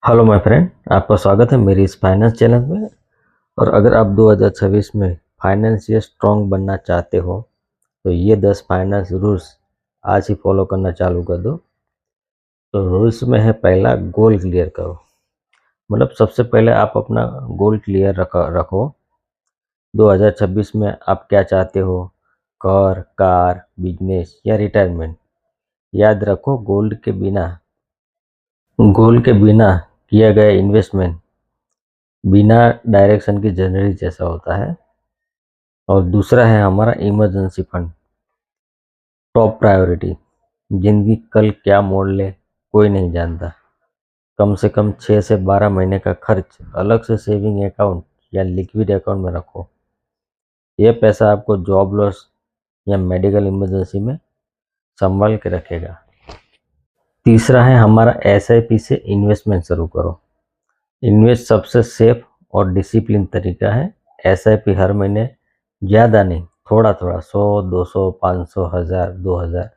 Hello my friend, आपका स्वागत है मेरी इस फाइनेंस चैनल में। और अगर आप 2026 में फाइनेंशियल स्ट्रॉन्ग बनना चाहते हो तो ये 10 फाइनेंस रूल्स आज ही फॉलो करना चालू कर दो। तो रूल्स में है पहला, गोल क्लियर करो। मतलब सबसे पहले आप अपना गोल क्लियर रखो। 2026 में आप क्या चाहते हो, घर, कार, बिजनेस या रिटायरमेंट। याद रखो, गोल के बिना किया गया इन्वेस्टमेंट बिना डायरेक्शन की जनरली जैसा होता है। और दूसरा है हमारा इमरजेंसी फंड, टॉप प्रायोरिटी। जिंदगी कल क्या मोड़ ले कोई नहीं जानता। कम से कम 6 से 12 महीने का खर्च अलग से सेविंग अकाउंट या लिक्विड अकाउंट में रखो। यह पैसा आपको जॉब लॉस या मेडिकल इमरजेंसी में संभाल के रखेगा। तीसरा है हमारा एसआईपी से इन्वेस्टमेंट शुरू करो। इन्वेस्ट सबसे सेफ और डिसिप्लिन तरीका है। एसआईपी हर महीने, ज़्यादा नहीं, थोड़ा थोड़ा, 100, 200, 500, 1000, 2000,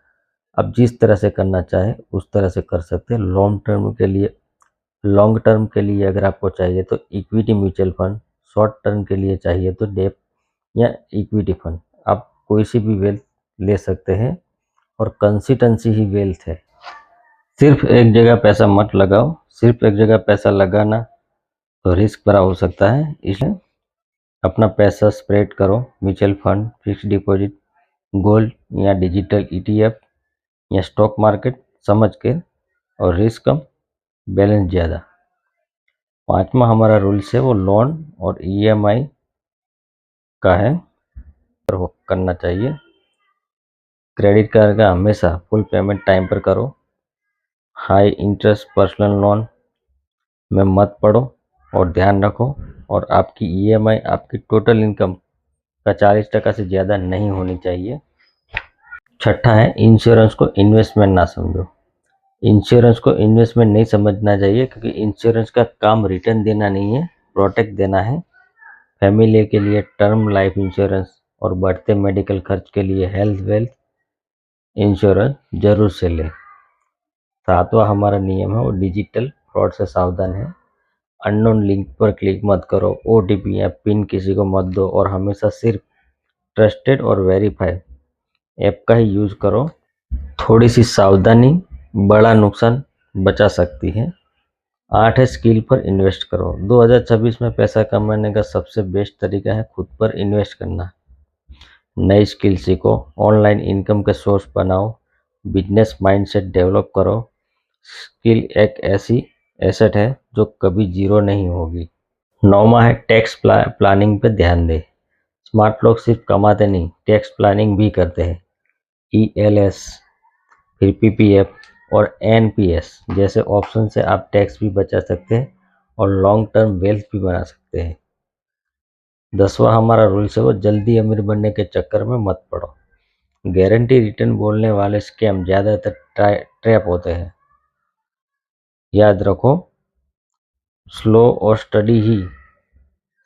अब जिस तरह से करना चाहे उस तरह से कर सकते हैं। लॉन्ग टर्म के लिए अगर आपको चाहिए तो equity mutual fund, short term के लिए चाहिए तो डेप या इक्विटी फंड। आप कोई सी भी वेल्थ ले सकते हैं और कंसिस्टेंसी ही वेल्थ है। सिर्फ एक जगह पैसा मत लगाओ। सिर्फ एक जगह पैसा लगाना तो रिस्क भरा हो सकता है, इसलिए अपना पैसा स्प्रेड करो। Mutual fund, fix deposit, gold या डिजिटल ईटीएफ या स्टॉक मार्केट समझ के, और रिस्क कम, बैलेंस ज़्यादा। पांचवा हमारा रूल्स है वो लोन और ईएमआई का है, पर वो करना चाहिए। क्रेडिट कार्ड का हमेशा फुल पेमेंट टाइम पर करो। हाई इंटरेस्ट पर्सनल लोन में मत पड़ो और ध्यान रखो और आपकी ईएमआई आपकी टोटल इनकम का 40% से ज़्यादा नहीं होनी चाहिए। छठा है इंश्योरेंस को इन्वेस्टमेंट ना समझो। इंश्योरेंस को इन्वेस्टमेंट नहीं समझना चाहिए, क्योंकि इंश्योरेंस का काम रिटर्न देना नहीं है, प्रोटेक्ट देना है। फैमिली के लिए टर्म लाइफ इंश्योरेंस और बढ़ते मेडिकल खर्च के लिए हेल्थ वेल्थ इंश्योरेंस जरूर से ले। सातवां हमारा नियम है वो डिजिटल फ्रॉड से सावधान है। अननोन लिंक पर क्लिक मत करो, ओटीपी या पिन किसी को मत दो और हमेशा सिर्फ ट्रस्टेड और वेरीफाइड ऐप का ही यूज करो। थोड़ी सी सावधानी बड़ा नुकसान बचा सकती है। 8 है स्किल पर इन्वेस्ट करो। 2026 में पैसा कमाने का सबसे बेस्ट तरीका है खुद पर इन्वेस्ट करना। नई स्किल सीखो, ऑनलाइन इनकम के सोर्स बनाओ, बिजनेस माइंडसेट डेवलप करो। स्किल एक ऐसी एसेट है जो कभी जीरो नहीं होगी। 9वां है टैक्स प्लानिंग पे ध्यान दे। स्मार्ट लोग सिर्फ कमाते नहीं, टैक्स प्लानिंग भी करते हैं। ईएलएस, फिर पीपीएफ और एनपीएस जैसे ऑप्शन से आप टैक्स भी बचा सकते हैं और लॉन्ग टर्म वेल्थ भी बना सकते हैं। 10वां हमारा रूल्स है वो जल्दी अमीर बनने के चक्कर में मत पड़ो। गारंटी रिटर्न बोलने वाले स्कैम ज़्यादातर ट्रैप होते हैं। याद रखो, स्लो और स्टडी ही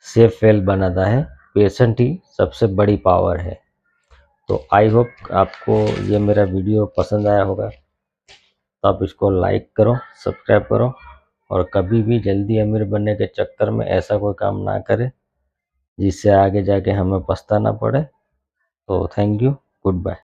सेफ वेल्थ बनाता है। पेशेंट ही सबसे बड़ी पावर है। तो आई होप आपको ये मेरा वीडियो पसंद आया होगा, तो आप इसको लाइक करो, सब्सक्राइब करो और कभी भी जल्दी अमीर बनने के चक्कर में ऐसा कोई काम ना करें जिससे आगे जाके हमें पछताना पड़े। तो थैंक यू, गुड बाय।